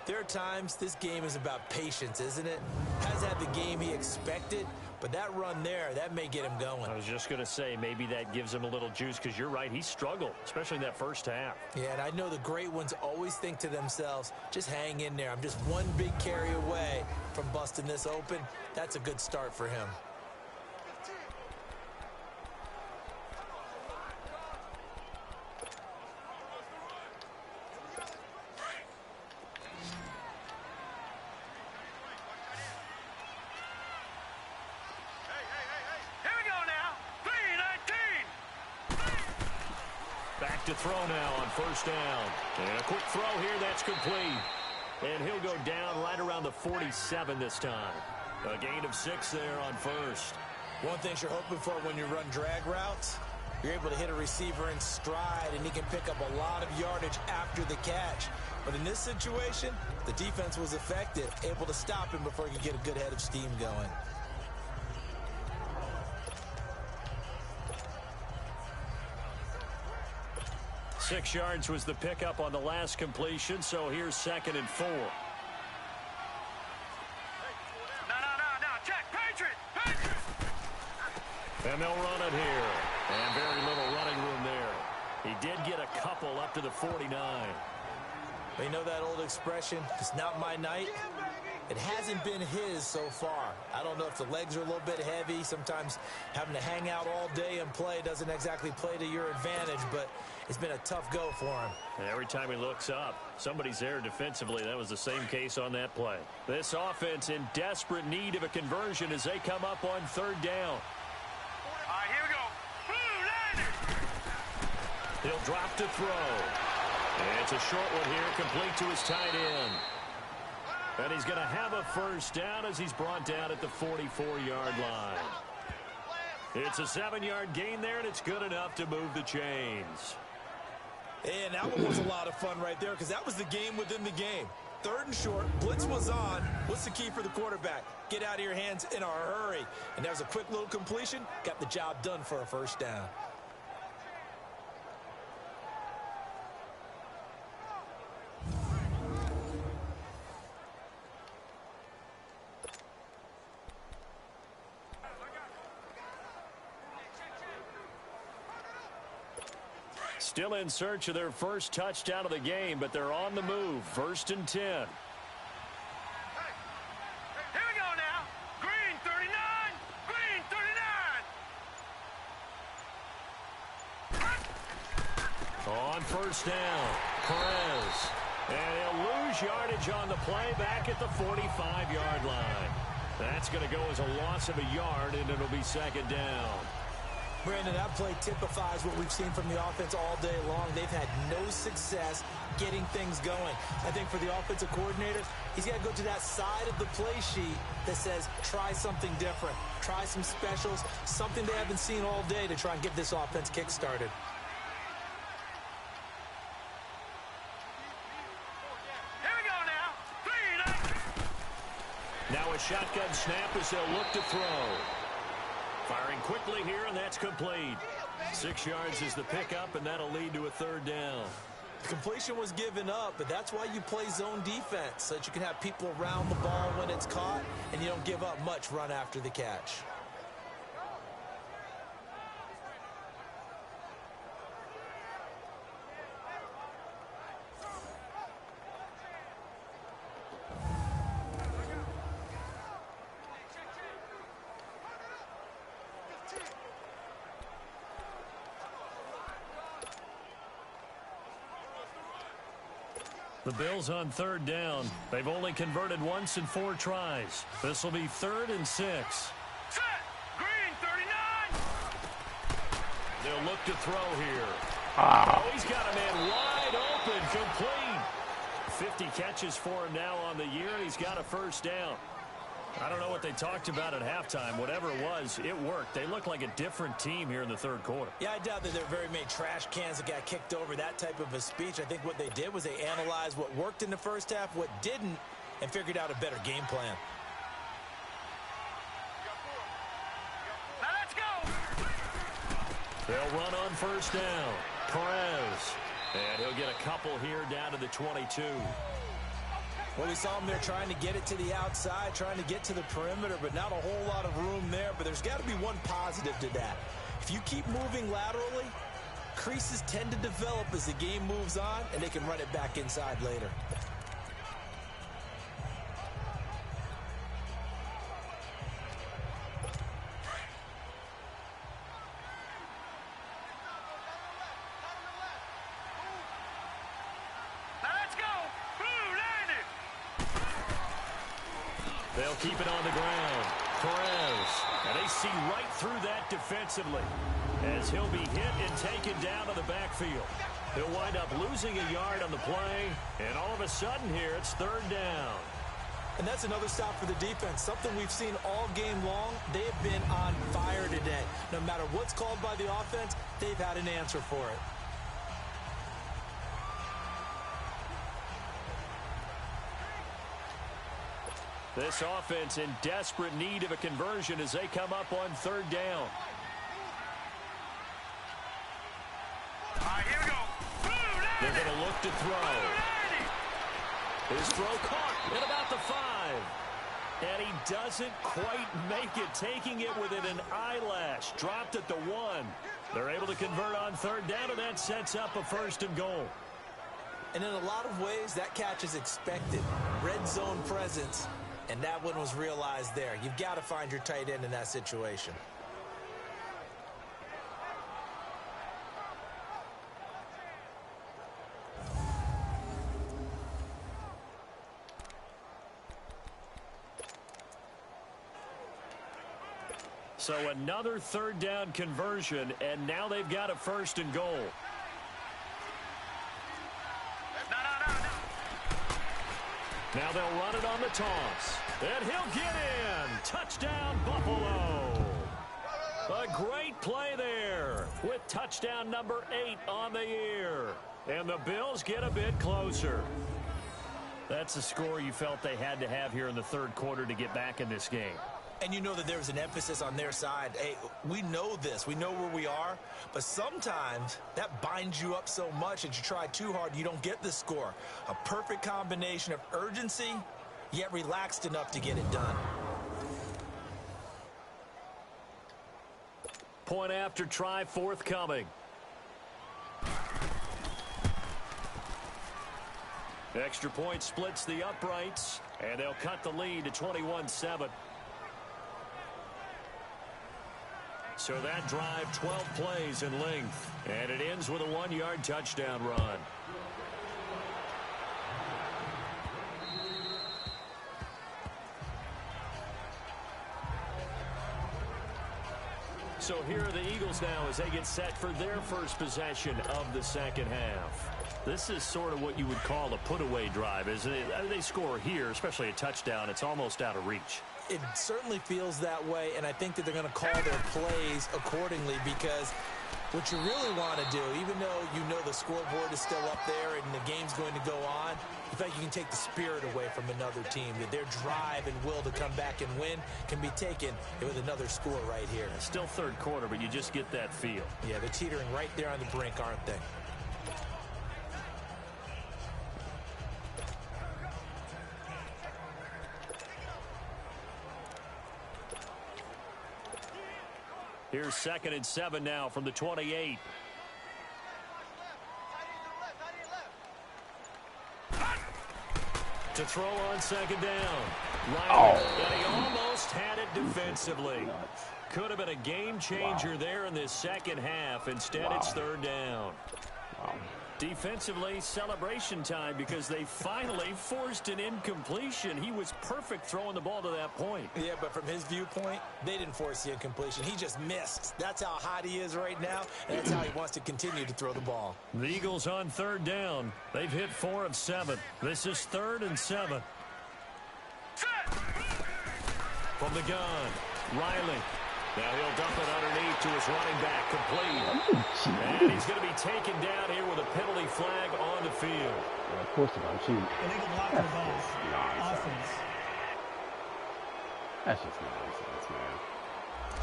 there are times this game is about patience, isn't it? Hasn't had the game he expected, but that run there, that may get him going. I was just going to say, maybe that gives him a little juice, because you're right, he struggled, especially in that first half. Yeah, and I know the great ones always think to themselves, just hang in there. I'm just one big carry away from busting this open. That's a good start for him. To throw now on first down. And a quick throw here, that's complete. And he'll go down right around the 47 this time. A gain of 6 there on first. One thing you're hoping for when you run drag routes, you're able to hit a receiver in stride, and he can pick up a lot of yardage after the catch. But in this situation, the defense was effective, able to stop him before he could get a good head of steam going. Six yards was the pickup on the last completion, so here's 2nd and 4. No, check, Patriot! And they'll run it here. And very little running room there. He did get a couple up to the 49. But you know that old expression, it's not my night? It hasn't been his so far. I don't know if the legs are a little bit heavy. Sometimes having to hang out all day and play doesn't exactly play to your advantage, but it's been a tough go for him. And every time he looks up, somebody's there defensively. That was the same case on that play. This offense in desperate need of a conversion as they come up on 3rd down. All right, here we go. Blue Niners! He'll drop to throw. And it's a short one here, complete to his tight end. And he's going to have a first down as he's brought down at the 44-yard line. It's a 7-yard gain there, and it's good enough to move the chains. And that one was a lot of fun right there because that was the game within the game. 3rd and short, blitz was on. What's the key for the quarterback? Get out of your hands in a hurry. And that was a quick little completion. Got the job done for a first down. Still in search of their first touchdown of the game, but they're on the move. 1st and 10. Here we go now. Green 39. Green 39. On first down, Perez. And he'll lose yardage on the play back at the 45-yard line. That's going to go as a loss of a yard, and it'll be 2nd down. Brandon, that play typifies what we've seen from the offense all day long. They've had no success getting things going. I think for the offensive coordinator, he's got to go to that side of the play sheet that says, try something different. Try some specials, something they haven't seen all day to try and get this offense kick-started. Here we go now. 3 Now a shotgun snap as they'll look to throw. Firing quickly here, and that's complete. 6 yards is the pickup, and that'll lead to a 3rd down. The completion was given up, but that's why you play zone defense, so that you can have people around the ball when it's caught, and you don't give up much run after the catch. The Bills on 3rd down. They've only converted once in 4 tries. This will be 3rd and 6. Set. Green 39. They'll look to throw here. Oh, he's got a man wide open, complete. 50 catches for him now on the year, and he's got a first down. I don't know what they talked about at halftime. Whatever it was, it worked. They look like a different team here in the 3rd quarter. Yeah, I doubt that there were very many trash cans that got kicked over, that type of a speech. I think what they did was they analyzed what worked in the first half, what didn't, and figured out a better game plan. Now let's go. They'll run on first down. Perez. And he'll get a couple here down to the 22. Well, we saw him there trying to get it to the outside, trying to get to the perimeter, but not a whole lot of room there. But there's got to be one positive to that. If you keep moving laterally, creases tend to develop as the game moves on, and they can run it back inside later. Let's go. Blue line it. They'll keep it on the ground. Perez. And they see right through that defensively as he'll be hit and taken down to the backfield. He'll wind up losing a yard on the play, and all of a sudden here it's third down. And that's another stop for the defense, something we've seen all game long. They have been on fire today. No matter what's called by the offense, they've had an answer for it. This offense in desperate need of a conversion as they come up on third down. All right, here we go. Blue line They're it. going to look to throw. Line it. His throw caught at about the 5. And he doesn't quite make it, taking it within an eyelash. Dropped at the 1. They're able to convert on third down, and that sets up a first and goal. And in a lot of ways, that catch is expected. Red zone presence, and that one was realized there. You've got to find your tight end in that situation. So another third down conversion, and now they've got a first and goal. No. Now they'll run it on the toss. And he'll get in. Touchdown, Buffalo. A great play there with touchdown number 8 on the year. And the Bills get a bit closer. That's a score you felt they had to have here in the third quarter to get back in this game. And you know that there was an emphasis on their side. Hey, we know this. We know where we are. But sometimes that binds you up so much that you try too hard, you don't get the score. A perfect combination of urgency, yet relaxed enough to get it done. Point after try forthcoming. Extra point splits the uprights, and they'll cut the lead to 21-7. So that drive, 12 plays in length, and it ends with a 1-yard touchdown run. So here are the Eagles now as they get set for their first possession of the second half. This is sort of what you would call a put-away drive, isn't it? I mean, they score here, especially a touchdown. It's almost out of reach. It certainly feels that way, and I think that they're going to call their plays accordingly, because what you really want to do, even though you know the scoreboard is still up there and the game's going to go on, you think you can take the spirit away from another team, that their drive and will to come back and win can be taken with another score right here. It's still third quarter, but you just get that feel. Yeah, they're teetering right there on the brink, aren't they? Here's 2nd and 7 now from the 28. To throw on second down. Riley, and he almost had it defensively. Could have been a game changer there in this second half. Instead, it's third down. Defensively, celebration time because they finally forced an incompletion. He was perfect throwing the ball to that point. Yeah, but from his viewpoint, they didn't force the incompletion. He just missed. That's how hot he is right now, and that's how he wants to continue to throw the ball. The Eagles on third down. They've hit 4 of 7. This is 3rd and 7. From the gun, Riley. Now he'll dump it underneath to his running back, complete. And he's going to be taken down here with a penalty flag on the field. Yeah, of course they're going to cheat. Illegal blocker ball. Offense. That's just nonsense, man.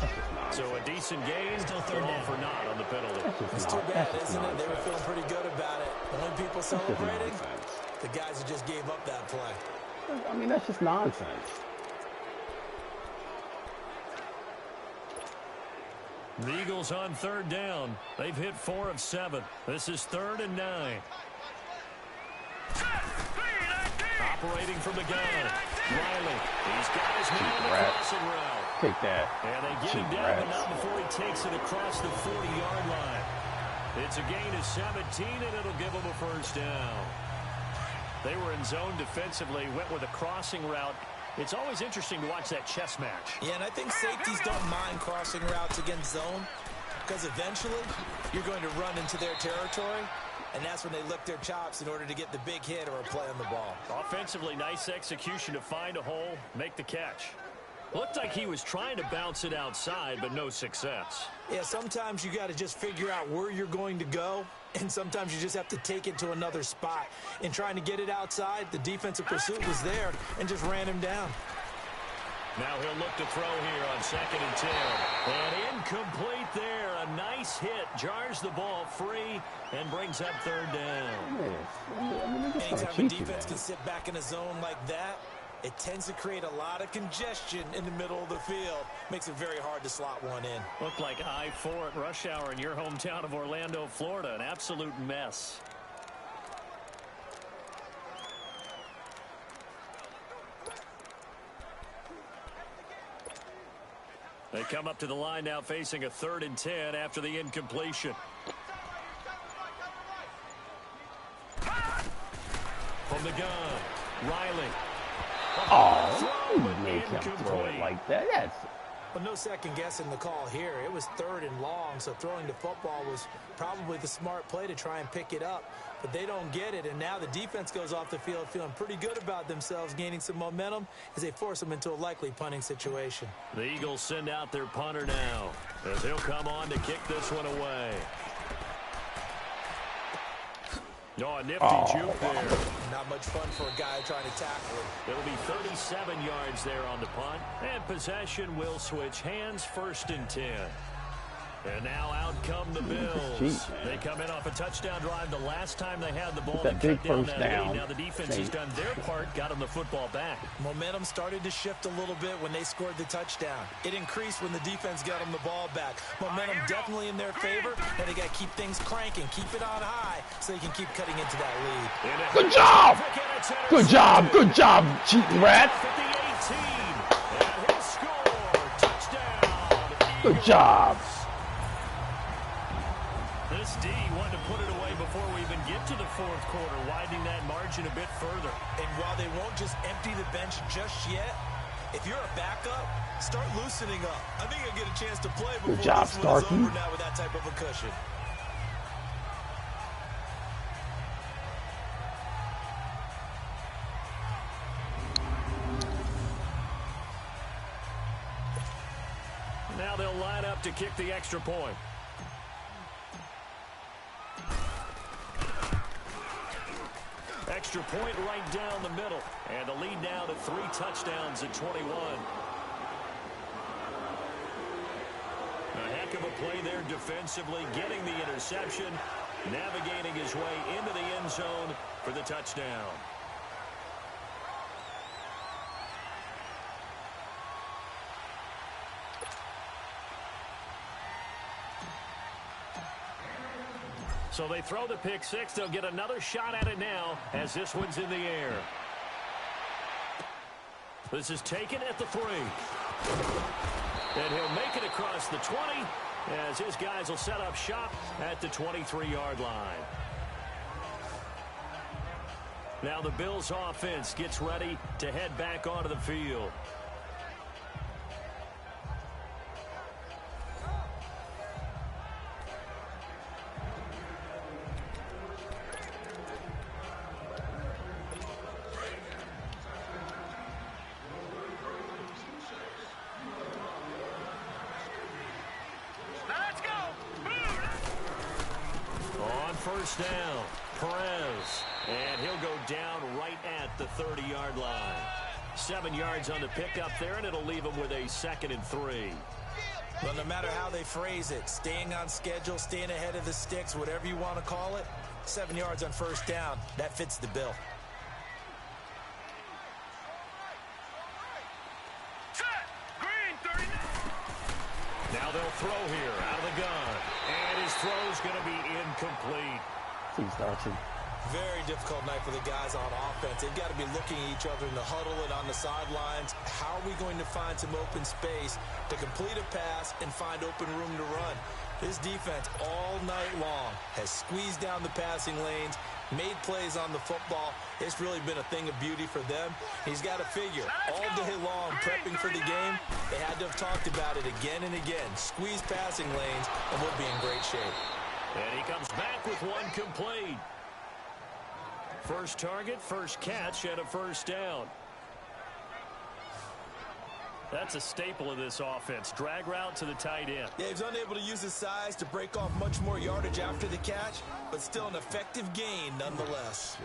That's just nonsense. So a decent gain, still all for naught on the penalty. It's too bad, isn't it? They were feeling pretty good about it. The only people celebrating, the guys who just gave up that play. I mean, that's just nonsense. The Eagles on third down. They've hit 4 of 7. This is 3rd and 9. Operating from the gun. Riley. He's got his man on the crossing route. Take that. And they get him down, but not before he takes it across the 40-yard line. It's a gain of 17, and it'll give them a first down. They were in zone defensively, went with a crossing route. It's always interesting to watch that chess match. Yeah, and I think safeties don't mind crossing routes against zone because eventually you're going to run into their territory, and that's when they lick their chops in order to get the big hit or a play on the ball. Offensively, nice execution to find a hole, make the catch. Looked like he was trying to bounce it outside, but no success. Yeah, sometimes you got to just figure out where you're going to go, and sometimes you just have to take it to another spot. In trying to get it outside, the defensive pursuit was there and just ran him down. Now he'll look to throw here on 2nd and 10. And incomplete there. A nice hit. Jars the ball free and brings up 3rd down. Anytime a defense can sit back in a zone like that, it tends to create a lot of congestion in the middle of the field. Makes it very hard to slot one in. Looked like I-4 at rush hour in your hometown of Orlando, Florida. An absolute mess. They come up to the line now facing a 3rd and 10 after the incompletion. From the gun, Riley. Oh, you make him throw it like that. That's... But no second guessing the call here. It was 3rd and long, so throwing the football was probably the smart play to try and pick it up. But they don't get it, and now the defense goes off the field feeling pretty good about themselves, gaining some momentum as they force them into a likely punting situation. The Eagles send out their punter now, as he'll come on to kick this one away. Oh, a nifty juke there. Not much fun for a guy trying to tackle it. It'll be 37 yards there on the punt, and possession will switch hands, 1st and 10. And now out come the Bills. Jeez, they come in off a touchdown drive the last time they had the ball. That big first down. Now the defense has done their part, got them the football back. Momentum started to shift a little bit when they scored the touchdown. It increased when the defense got them the ball back. Momentum definitely in their favor, and they got to keep things cranking, keep it on high so they can keep cutting into that lead. Good job! Good job! Good job, cheating rat! Good job! This D wanted to put it away before we even get to the 4th quarter, widening that margin a bit further. And while they won't just empty the bench just yet, if you're a backup, start loosening up. I think you'll get a chance to play before this one is over now with that type of a cushion. Now they'll line up to kick the extra point. Extra point right down the middle. And the lead now to 3 touchdowns at 21. A heck of a play there defensively, getting the interception, navigating his way into the end zone for the touchdown. So they throw the pick 6. They'll get another shot at it now as this one's in the air. This is taken at the 3. And he'll make it across the 20 as his guys will set up shop at the 23-yard line. Now the Bills offense gets ready to head back onto the field. First down, Perez, and he'll go down right at the 30-yard line. 7 yards on the pickup there, and it'll leave him with a 2nd and 3. Well, no matter how they phrase it, staying on schedule, staying ahead of the sticks, whatever you want to call it, 7 yards on first down, that fits the bill. Set. Green 39. Now they'll throw here out of the gun. And his throw's going to be incomplete. He's dodging. Very difficult night for the guys on offense. They've got to be looking at each other in the huddle and on the sidelines. How are we going to find some open space to complete a pass and find open room to run? This defense all night long has squeezed down the passing lanes, made plays on the football. It's really been a thing of beauty for them. He's got to figure all day long prepping for the game. They had to have talked about it again and again. Squeeze passing lanes and we'll be in great shape. And he comes back with one complete. First target, first catch, and a first down. That's a staple of this offense. Drag route to the tight end. Yeah, he's unable to use his size to break off much more yardage after the catch, but still an effective gain nonetheless.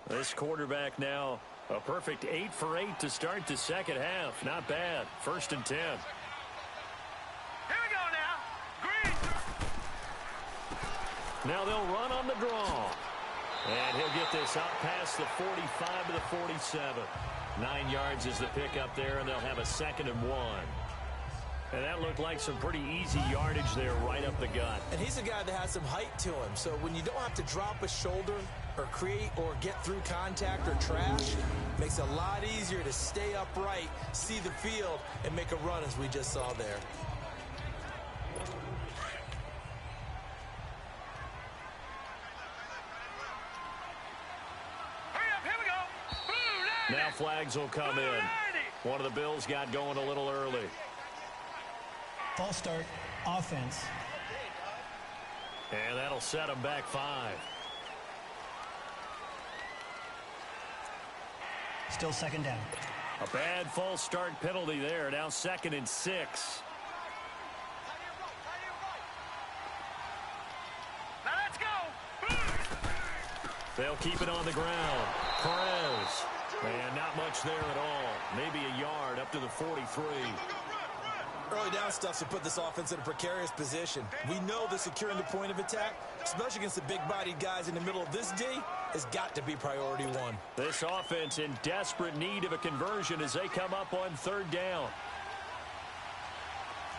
This quarterback now, a perfect 8 for 8 to start the second half. Not bad. First and 10. Here we go now. Green. Now they'll run on the draw. And he'll get this out past the 45 to the 47. 9 yards is the pickup there, and they'll have a 2nd and 1. And that looked like some pretty easy yardage there right up the gut. And he's a guy that has some height to him, so when you don't have to drop a shoulder or create or get through contact or trash, makes it a lot easier to stay upright, see the field, and make a run as we just saw there. Hurry up. Here we go. Blue 90. Now flags will come in. One of the Bills got going a little early. False start, offense. And that'll set them back 5. Still second down. A bad false start penalty there. Now 2nd and 6. Now let's go. They'll keep it on the ground. Perez. And not much there at all. Maybe a yard up to the 43. Early down stuff to put this offense in a precarious position. We know that securing the point of attack, especially against the big-bodied guys in the middle of this D, has got to be priority 1. This offense in desperate need of a conversion as they come up on 3rd down.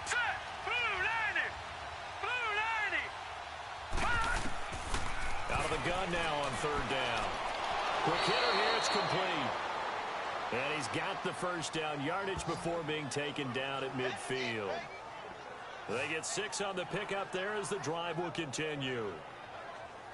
Set. Blue 90. Blue 90. Hot. Out of the gun now on 3rd down. Quick hitter here, it's complete. And he's got the first down yardage before being taken down at midfield. They get 6 on the pickup there as the drive will continue.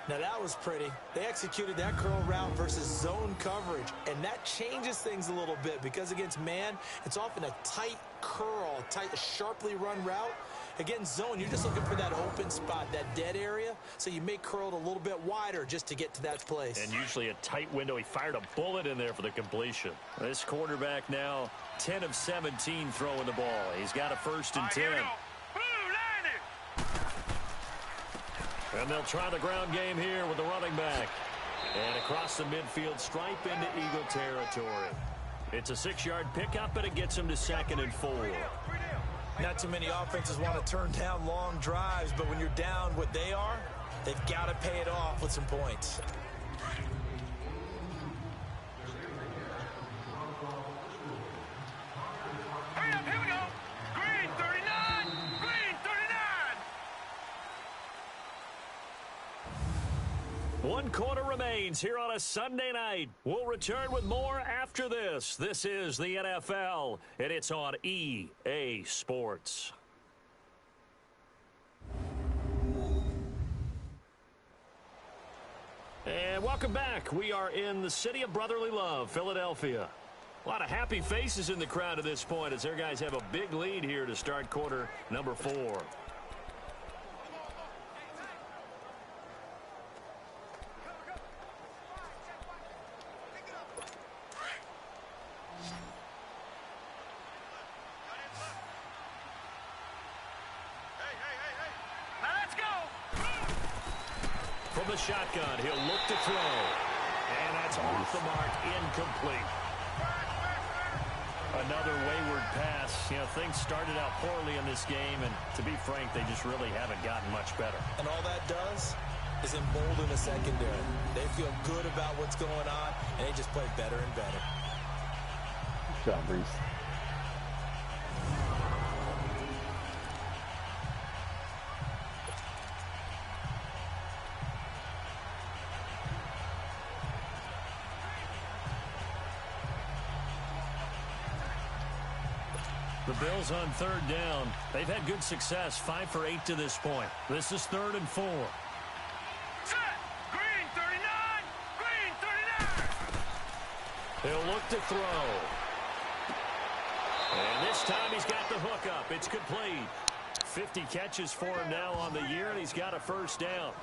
Now that was pretty. They executed that curl route versus zone coverage, and that changes things a little bit because against man, it's often a tight curl, tight, sharply run route. Against zone, you're just looking for that open spot, that dead area, so you make curl a little bit wider just to get to that place. And usually a tight window. He fired a bullet in there for the completion. This quarterback now 10 of 17 throwing the ball. He's got a 1st and 10. Here we go. Blue 90. And they'll try the ground game here with the running back. And across the midfield stripe into Eagle territory. It's a 6-yard pickup, but it gets him to 2nd and 4. Not too many offenses want to turn down long drives, but when you're down what they are, they've got to pay it off with some points. Hurry up. Here we go. Green 39. Green 39. 1 quarter remains here on a Sunday night. We'll return with more after this. This is the NFL, and it's on EA Sports. And welcome back. We are in the city of brotherly love, Philadelphia. A lot of happy faces in the crowd at this point as their guys have a big lead here to start quarter number 4. Now let's go. Blue from the shotgun. He'll look to throw. And that's off the mark, incomplete. Another wayward pass. You know, things started out poorly in this game, and to be frank, they just really haven't gotten much better. And all that does is embolden the secondary. They feel good about what's going on, and they just play better and better. Good job, Reese. The Bills on third down. They've had good success, 5 for 8 to this point. This is 3rd and 4. Set. Green 39. Green 39. He'll look to throw. And this time he's got the hook up. It's complete. 50 catches for him now on the year, and he's got a first down.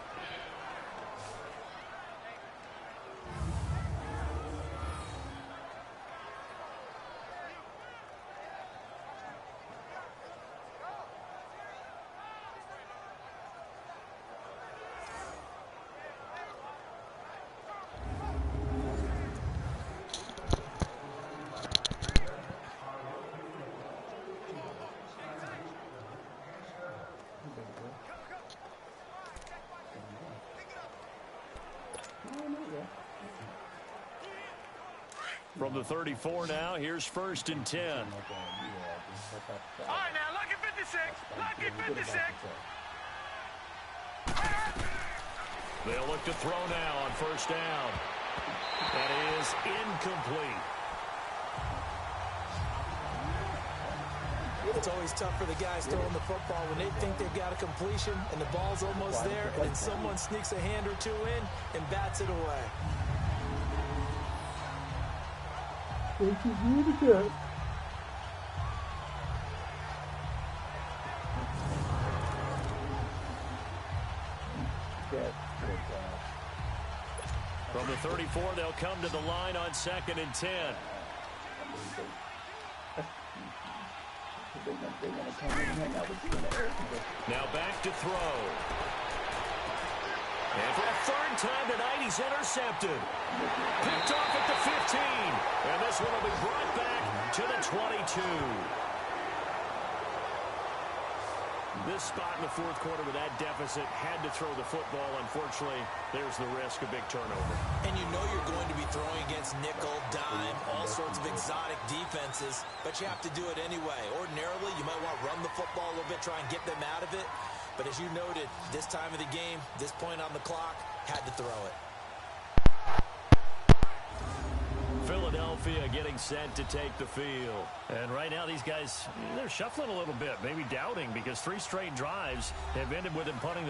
From the 34 now, here's 1st and 10. All right, now, lucky 56. Lucky 56. They'll look to throw now on 1st down. That is incomplete. It's always tough for the guys throwing the football when they think they've got a completion and the ball's almost there, and then someone sneaks a hand or two in and bats it away. This is really good. From the 34, they'll come to the line on 2nd and 10. Now back to throw. And for a 3rd time tonight, he's intercepted. Picked off at the 15. And this one will be brought back to the 22. This spot in the 4th quarter with that deficit, had to throw the football. Unfortunately, there's the risk of big turnover. And you know you're going to be throwing against nickel, dime, all sorts of exotic defenses, but you have to do it anyway. Ordinarily, you might want to run the football a little bit, try and get them out of it. But as you noted, this time of the game, this point on the clock, had to throw it. Philadelphia getting set to take the field. And right now these guys, they're shuffling a little bit, maybe doubting, because 3 straight drives have ended with them punting the